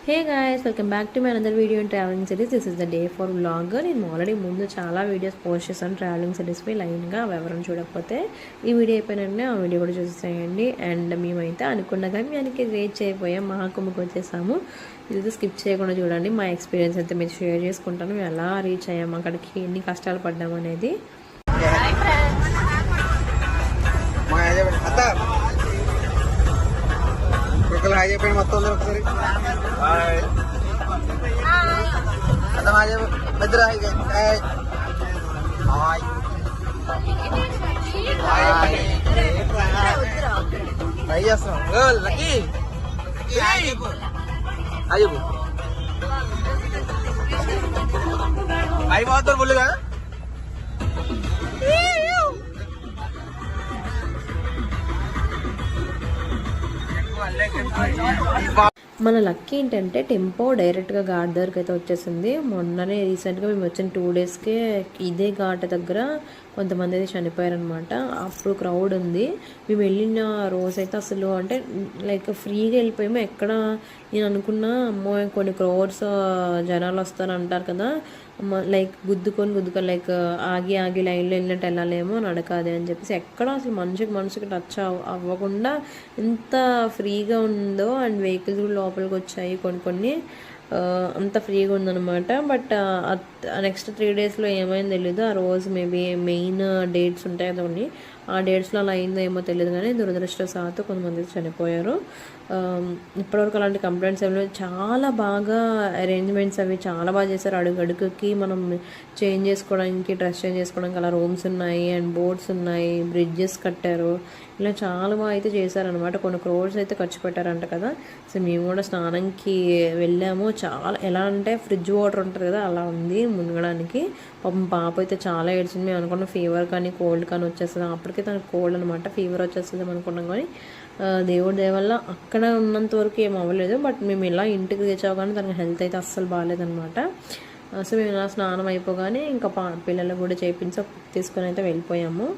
Hey guys, welcome back to my another video in travelling series. This is the day for vlogger. నేను already ముందు చాలా videos post చేశాను travelling సిరీస్వి లైన్గా. ఎవరైనా చూడకపోతే ఈ వీడియో అయిపోయినంటే ఆ వీడియో కూడా చూసేయండి. అండ్ మేమైతే అనుకున్న కానీ దానికి రీచ్ అయిపోయాం, మహాకుంభకి వచ్చేసాము. ఇది స్కిప్ చేయకుండా చూడండి. మా ఎక్స్పీరియన్స్ అయితే మీరు షేర్ చేసుకుంటాను. మేము ఎలా రీచ్ అయ్యాము, అక్కడికి ఎన్ని కష్టాలు పడ్డాము అనేది. హాయ్ చెప్పండి మొత్తం ఒకసారి. ఇద్దరు ట్రై చేస్తున్నాం. లక్కీ అయ్యో అయిపోతారు ఫుల్గా. మన లక్కీ ఏంటంటే టెంపో డైరెక్ట్గా ఘాట్ దగ్గరికి అయితే వచ్చేసింది. మొన్ననే రీసెంట్గా మేము వచ్చిన 2 డేస్కే ఇదే ఘాట్ దగ్గర కొంతమంది అయితే చనిపోయారనమాట. అప్పుడు క్రౌడ్ ఉంది. మేము వెళ్ళిన రోజైతే అసలు అంటే లైక్ ఫ్రీగా వెళ్ళిపోయాము. ఎక్కడ నేను అనుకున్నా అమ్మో కొన్ని క్రౌడ్స్ జనాలు వస్తారు అంటారు కదా, లైక్ గుద్దుకొని లైక్ ఆగి లైన్లో వెళ్ళినట్టు వెళ్ళాలేమో నడకాది అని చెప్పేసి ఎక్కడ అసలు మనిషికి టచ్ అవ్వకుండా ఎంత ఫ్రీగా ఉందో. అండ్ వెహికల్స్ కూడా లోపలికి వచ్చాయి కొన్ని అంత ఫ్రీగా ఉందన్నమాట. బట్ నెక్స్ట్ 3 డేస్లో ఏమైందో తెలీదు. ఆ రోజు మేబీ మెయిన్ డేట్స్ ఉంటాయి కదా కొన్ని, ఆ డేట్స్లో అలా అయిందో ఏమో తెలియదు. కానీ దురదృష్టవశాత్తు కొంతమంది చనిపోయారు. ఇప్పటివరకు అలాంటి కంప్లైంట్స్ ఏమి చాలా బాగా అరేంజ్మెంట్స్ అవి చాలా బాగా చేశారు. అడుగుకి మనం చేంజ్ చేసుకోవడానికి, డ్రెస్ చేంజ్ చేసుకోవడానికి అలా రూమ్స్ ఉన్నాయి, అండ్ బోట్స్ ఉన్నాయి, బ్రిడ్జెస్ కట్టారు. ఇలా చాలా బాగా అయితే చేశారనమాట. కొన్ని క్రోర్స్ అయితే ఖర్చు పెట్టారంట కదా. సో మేము కూడా స్నానంకి వెళ్ళాము. చాలా ఎలా అంటే ఫ్రిడ్జ్ వాటర్ ఉంటుంది కదా, అలా ఉంది మునగడానికి. పాప అయితే చాలా ఏడ్చింది. మేము అనుకున్నాం ఫీవర్ కానీ కోల్డ్ కానీ వచ్చేస్తుంది. అప్పటికే తనకు కోల్డ్ అనమాట, ఫీవర్ వచ్చేస్తుంది అనుకున్నాం. కానీ దేవుడి దయ వల్ల అక్కడ ఉన్నంత వరకు ఏం అవ్వలేదు. బట్ మేము ఇలా ఇంటికి తెచ్చావు కానీ తనకి హెల్త్ అయితే అస్సలు బాగాలేదనమాట. సో మేము ఇలా స్నానం అయిపోగానే ఇంకా పిల్లలు కూడా చేయించి తీసుకొని అయితే వెళ్ళిపోయాము.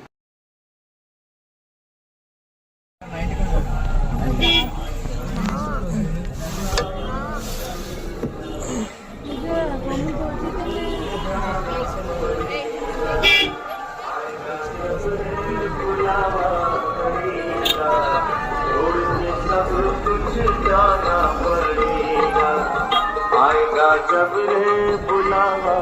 आएगा जब रे बुलावा.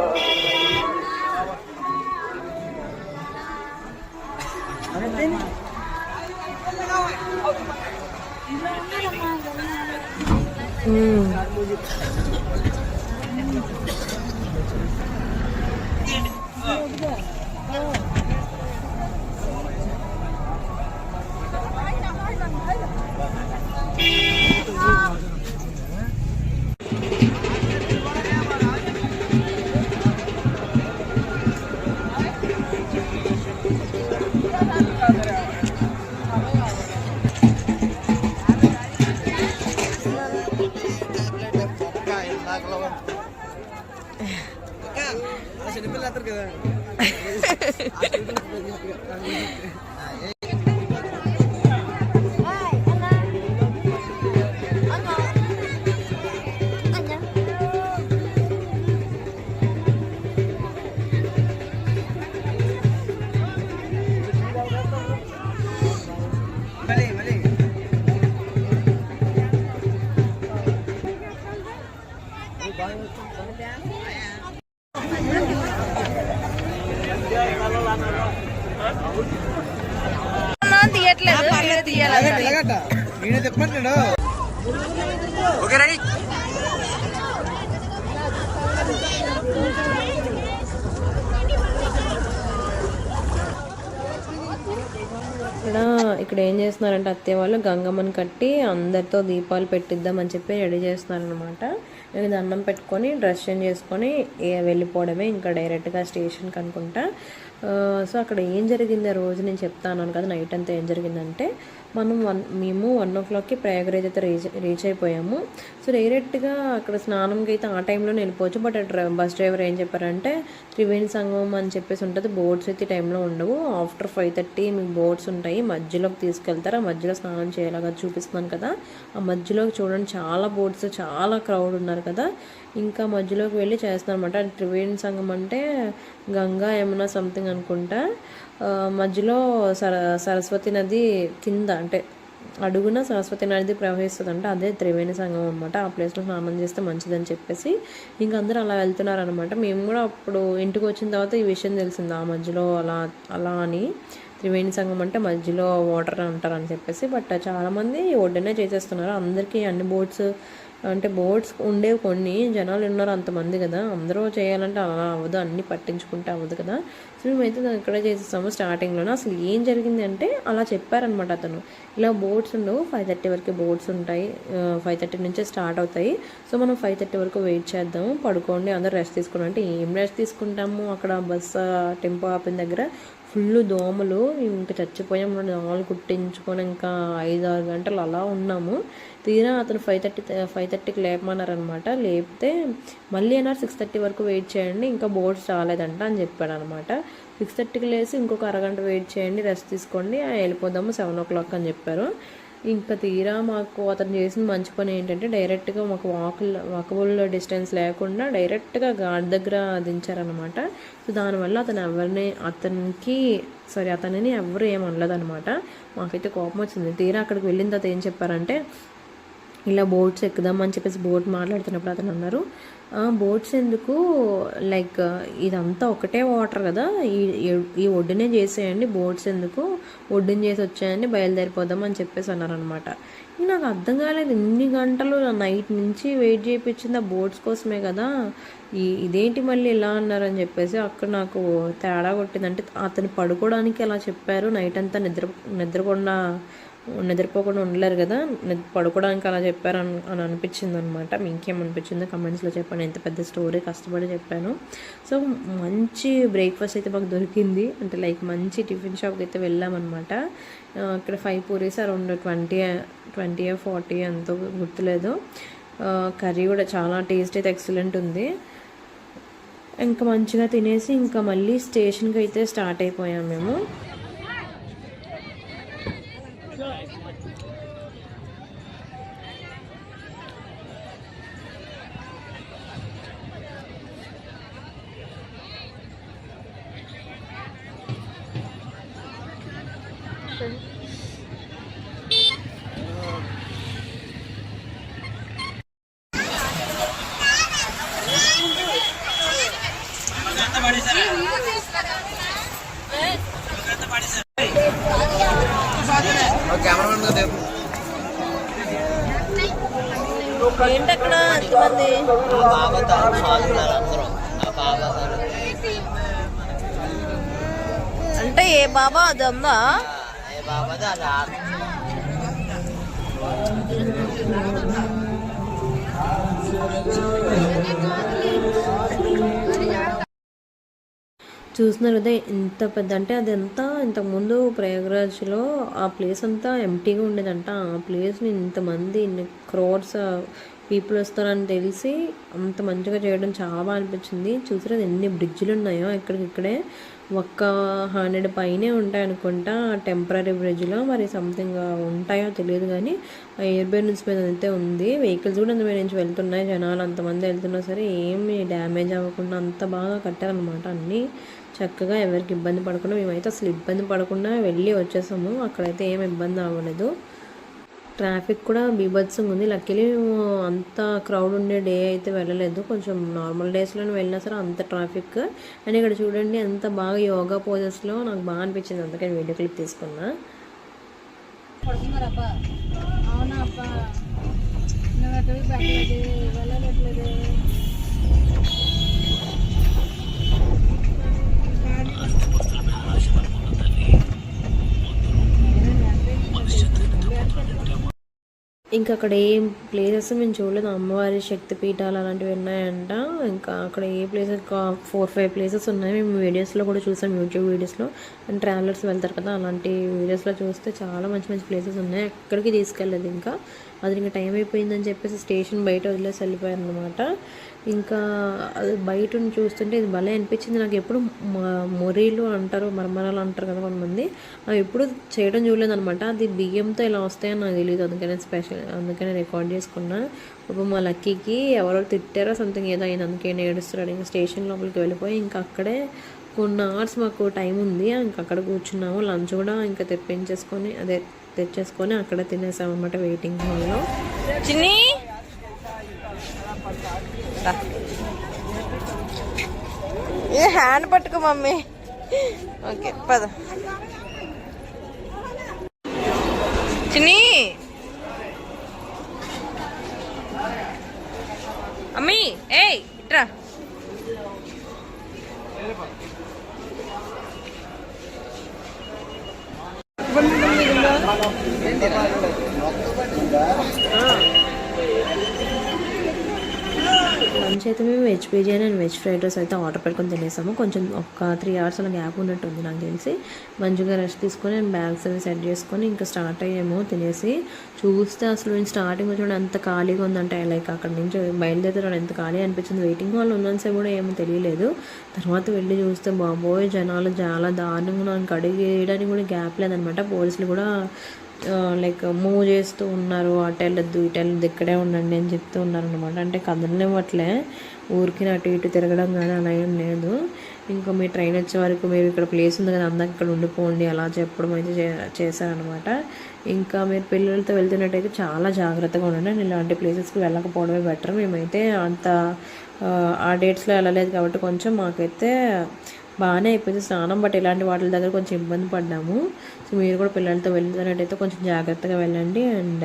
కదా ఇక్కడ ఏం చేస్తున్నారంటే అత్తయ్య వాళ్ళు గంగమ్మని కట్టి అందరితో దీపాలు పెట్టిద్దామని చెప్పి రెడీ చేస్తున్నారనమాట. మేము దండం పెట్టుకొని డ్రెస్ చేంజ్ చేసుకొని వెళ్ళిపోవడమే ఇంకా డైరెక్ట్గా స్టేషన్కి అనుకుంటా. సో అక్కడ ఏం జరిగింది ఆ రోజు నేను చెప్తాను కదా. నైట్ అంతా ఏం జరిగిందంటే మేము 1 o'clockకి ప్రయాగరాజ్ అయితే రీచ్ అయిపోయాము. సో డైరెక్ట్గా అక్కడ స్నానంకి అయితే ఆ టైంలోనే వెళ్ళిపోవచ్చు. బట్ బస్ డ్రైవర్ ఏం చెప్పారంటే త్రివేణి సంగమం అని చెప్పేసి ఉంటుంది, బోట్స్ అయితే టైంలో ఉండవు. ఆఫ్టర్ 5:30 మీకు బోట్స్ ఉంటాయి, మధ్యలో మధ్యలోకి తీసుకెళ్తారు. ఆ మధ్యలో స్నానం చేయాలగా చూపిస్తున్నాను కదా, ఆ మధ్యలోకి చూడండి చాలా బోట్స్, చాలా క్రౌడ్ ఉన్నారు కదా. ఇంకా మధ్యలోకి వెళ్ళి చేస్తున్నారు అనమాట. త్రివేణి సంగమం అంటే గంగా యమున సంథింగ్ అనుకుంటా. మధ్యలో సరస్వతి నది కింద అంటే అడుగున సరస్వతి నది ప్రవహిస్తుందంట, అదే త్రివేణి సంగమం అనమాట. ఆ ప్లేస్లో స్నానం చేస్తే మంచిదని చెప్పేసి ఇంకా అందరూ అలా వెళ్తున్నారనమాట. మేము కూడా అప్పుడు ఇంటికి వచ్చిన తర్వాత ఈ విషయం తెలిసింది, ఆ మధ్యలో అలా అని త్రివేణి సంగమం అంటే మధ్యలో వాటర్ అంటారని చెప్పేసి. బట్ చాలామంది ఒడ్డునే చేసేస్తున్నారు. అందరికీ అన్ని బోట్స్ ఉండేవి, కొన్ని జనాలు ఉన్నారు అంతమంది కదా, అందరూ చేయాలంటే అలా అవ్వదు, అన్నీ పట్టించుకుంటే అవ్వదు కదా. సో మేమైతే ఇక్కడే చేసేస్తాము. స్టార్టింగ్లోనే అసలు ఏం జరిగింది అంటే అలా చెప్పారనమాట అతను, ఇలా బోట్స్ ఉండవు, 5:30 వరకు బోట్స్ ఉంటాయి, 5:30 నుంచే స్టార్ట్ అవుతాయి. సో మనం 5:30 వరకు వెయిట్ చేద్దాము, పడుకోండి, అందరూ రెస్ట్ తీసుకోండి అంటే ఏం రెస్ట్ తీసుకుంటాము, అక్కడ బస్సు టెంపో ఆపిన దగ్గర ఫుల్ దోమలు, ఇంకా చచ్చిపోయాము. దోమలు కుట్టించుకొని ఇంకా 5-6 గంటలు అలా ఉన్నాము. తీరా అతను 5:30కి లేపమన్నారనమాట. లేపితే మళ్ళీ అన్నారు 6:30 వరకు వెయిట్ చేయండి, ఇంకా బోట్స్ రాలేదంట అని చెప్పాడు అనమాట. 6:30కి లేసి ఇంకొక అరగంట వెయిట్ చేయండి, రెస్ట్ తీసుకోండి, వెళ్ళిపోదాము 7 o'clock అని చెప్పారు. ఇంకా తీరా మాకు అతను చేసిన మంచి పని ఏంటంటే డైరెక్ట్గా మాకు వాకబుల్ డిస్టెన్స్ లేకుండా డైరెక్ట్గా ఘాట్ దగ్గర దించారనమాట. సో దానివల్ల అతనిని ఎవరు ఏమనలేదనమాట. మాకైతే కోపం వచ్చింది. తీరా అక్కడికి వెళ్ళిన తర్వాత ఏం చెప్పారంటే, ఇలా బోట్స్ ఎక్కుదామని చెప్పేసి బోట్ మాట్లాడుతున్నప్పుడు అతను అన్నారు, బోట్స్ ఎందుకు, లైక్ ఇదంతా ఒకటే వాటర్ కదా, ఈ ఒడ్డునే చేసేయండి, బోట్స్ ఎందుకు, ఒడ్డున చేసి వచ్చాయండి, బయలుదేరిపోదాం అని చెప్పేసి అన్నారనమాట. నాకు అర్థం కాలేదు, ఇన్ని గంటలు నైట్ నుంచి వెయిట్ చేయించింది ఆ బోట్స్ కోసమే కదా, ఇదేంటి మళ్ళీ ఇలా అన్నారని చెప్పేసి అక్కడ నాకు తేడా కొట్టింది. అంటే అతను పడుకోవడానికి అలా చెప్పారు, నైట్ అంతా నిద్రపోకుండా ఉండలేరు కదా, పడుకోవడానికి అలా చెప్పారు అని అనిపించింది అనమాట. మీకేమనిపించిందో కమెంట్స్లో చెప్పండి. ఎంత పెద్ద స్టోరీ కష్టపడి చెప్పాను. సో మంచి బ్రేక్ఫాస్ట్ అయితే మాకు దొరికింది, అంటే లైక్ మంచి టిఫిన్ షాప్కి అయితే వెళ్ళామన్నమాట. ఇక్కడ 5 పూరీస్ అరౌండ్ 20-40 ఎంతో గుర్తులేదు. కర్రీ కూడా చాలా టేస్ట్ అయితే ఎక్సలెంట్ ఉంది. ఇంకా మంచిగా తినేసి ఇంకా మళ్ళీ స్టేషన్కి అయితే స్టార్ట్ అయిపోయాం మేము. ఏంటక్కడ ఎంతమంది అంటే ఏ బాబా అది ఉందా? చూస్తున్నారు కదా ఎంత పెద్ద, అంటే అదంతా ఇంతకుముందు ప్రయాగ్రాజ్లో ఆ ప్లేస్ అంతా ఎంటీగా ఉండేదంట. ఆ ప్లేస్ని ఇంతమంది ఇన్ని క్రోర్స్ పీపుల్ వస్తారని తెలిసి అంత మంచిగా చేయడం చాలా బాగా అనిపించింది. చూసారు ఎన్ని బ్రిడ్జ్లు ఉన్నాయో, ఇక్కడికిక్కడే 100 పైనే ఉంటాయి అనుకుంటా టెంపరీ బ్రిడ్జ్లో, మరి సంథింగ్ ఉంటాయో తెలియదు కానీ ఎయిర్ బెలూన్స్ మీద అయితే ఉంది. వెహికల్స్ కూడా అంత మీద నుంచి వెళ్తున్నాయి, జనాలు అంతమంది వెళ్తున్నా సరే ఏమి డ్యామేజ్ అవ్వకుండా అంత బాగా కట్టారనమాట. అన్నీ చక్కగా ఎవరికి ఇబ్బంది పడకుండా, మేమైతే అసలు ఇబ్బంది పడకుండా వెళ్ళి వచ్చేసాము. అక్కడైతే ఏం ఇబ్బంది అవ్వలేదు. ట్రాఫిక్ కూడా బీభత్సంగా ఉంది. లక్కీలీ మేము అంత క్రౌడ్ ఉండే డే అయితే వెళ్ళలేదు, కొంచెం నార్మల్ డేస్లోనే వెళ్ళినా సరే అంత ట్రాఫిక్. అండ్ ఇక్కడ చూడండి ఎంత బాగా యోగా పోజెస్లో నాకు బాగా అనిపించింది, అందుకని వీడియో క్లిప్ తీసుకున్నా. ఇంకా అక్కడ ఏం ప్లేసెస్ మేము చూడలేదు, అమ్మవారి శక్తిపీఠాలు అలాంటివి ఉన్నాయంట. ఇంకా అక్కడ ఏ ప్లేసెస్ 4-5 ప్లేసెస్ ఉన్నాయి, మేము వీడియోస్లో కూడా చూసాం, యూట్యూబ్ వీడియోస్లో. అండ్ ట్రావెలర్స్ వెళ్తారు కదా, అలాంటి వీడియోస్లో చూస్తే చాలా మంచి మంచి ప్లేసెస్ ఉన్నాయి. ఎక్కడికి తీసుకెళ్ళలేదు, ఇంకా అది ఇంకా టైం అయిపోయిందని చెప్పేసి స్టేషన్ బయట వదిలేసి వెళ్ళిపోయారు అనమాట. ఇంకా అది బయట ఉండి చూస్తుంటే ఇది భలే అనిపించింది నాకు. ఎప్పుడు మొరీలు అంటారు, మరమరాలు అంటారు కదా కొంతమంది, అవి ఎప్పుడు చేయడం చూడలేదనమాట. అది బియ్యంతో ఇలా వస్తాయని నాకు తెలియదు, అందుకనే రికార్డ్ చేసుకున్నా. ఇప్పుడు మా లక్కీకి ఎవరో తిట్టారో సంథింగ్ ఏదో అయింది, అందుకే ఏడుస్తున్నాడు. ఇంకా స్టేషన్ లోపలికి వెళ్ళిపోయి ఇంకా అక్కడే కొన్ని అవర్స్ మాకు టైం ఉంది, ఇంకా అక్కడ కూర్చున్నాము. లంచ్ కూడా ఇంకా తెచ్చేసుకొని అక్కడ తినేసాం అనమాట వెయిటింగ్ హాల్లో. చిన్ని ఏ హ్యాండ్ పట్టుకో మమ్మీ. ఓకే పద చిన్ని. అమ్మీ ఏయ్ ఇట్రా. లంచ్ అయితే మేము veg biryani and veg fried rice అయితే ఆర్డర్ పెట్టుకొని తినేసాము. కొంచెం ఒక 3 hours అలా గ్యాప్ ఉన్నట్టుంది నాకు తెలిసి. మంచిగా రెస్ట్ తీసుకొని అండ్ బ్యాగ్స్ అవి సెట్ చేసుకొని ఇంకా స్టార్ట్ అయ్యాము తినేసి. చూస్తే అసలు నేను స్టార్టింగ్ వచ్చి ఎంత ఖాళీగా ఉందంటే, లైక్ అక్కడ నుంచి బయలుదేరడం ఎంత ఖాళీ అనిపించింది. వెయిటింగ్ హాల్ ఉన్నంతసేపు కూడా ఏమో తెలియలేదు. తర్వాత వెళ్ళి చూస్తే బాబోయ్ జనాలు చాలా దారుణంగా, నాకు అడిగేయడానికి కూడా గ్యాప్ లేదనమాట. పోలీసులు కూడా లైక్ మూవ్ చేస్తూ ఉన్నారు, అటు వెళ్ళొద్దు ఇటు వెళ్ళొద్దు ఇక్కడే ఉండండి అని చెప్తూ ఉన్నారు అనమాట. అంటే కదలనివ్వట్లే, ఊరికి అటు ఇటు తిరగడం కానీ అలా ఏం లేదు. ఇంకా మీ ట్రైన్ వచ్చే వరకు మీరు ఇక్కడ ప్లేస్ ఉంది కదా అందరికి ఇక్కడ ఉండిపోండి అలా చెప్పడం అయితే చేశారనమాట. ఇంకా మీరు పిల్లలతో వెళ్తున్నట్టయితే చాలా జాగ్రత్తగా ఉండండి. నేను ఇలాంటి ప్లేసెస్కి వెళ్ళకపోవడమే బెటర్. మేమైతే అంత ఆ డేట్స్లో వెళ్ళలేదు కాబట్టి కొంచెం మాకైతే బాగానే అయిపోయింది స్నానం. బట్ ఇలాంటి వాటి దగ్గర కొంచెం ఇబ్బంది పడ్డాము. సో మీరు కూడా పిల్లలతో వెళ్తున్నట్టయితే కొంచెం జాగ్రత్తగా వెళ్ళండి. అండ్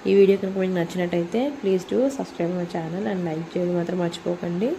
ఈ వీడియో కనుక మీకు నచ్చినట్టయితే please do subscribe my channel and like చేయడం మాత్రం మర్చిపోకండి.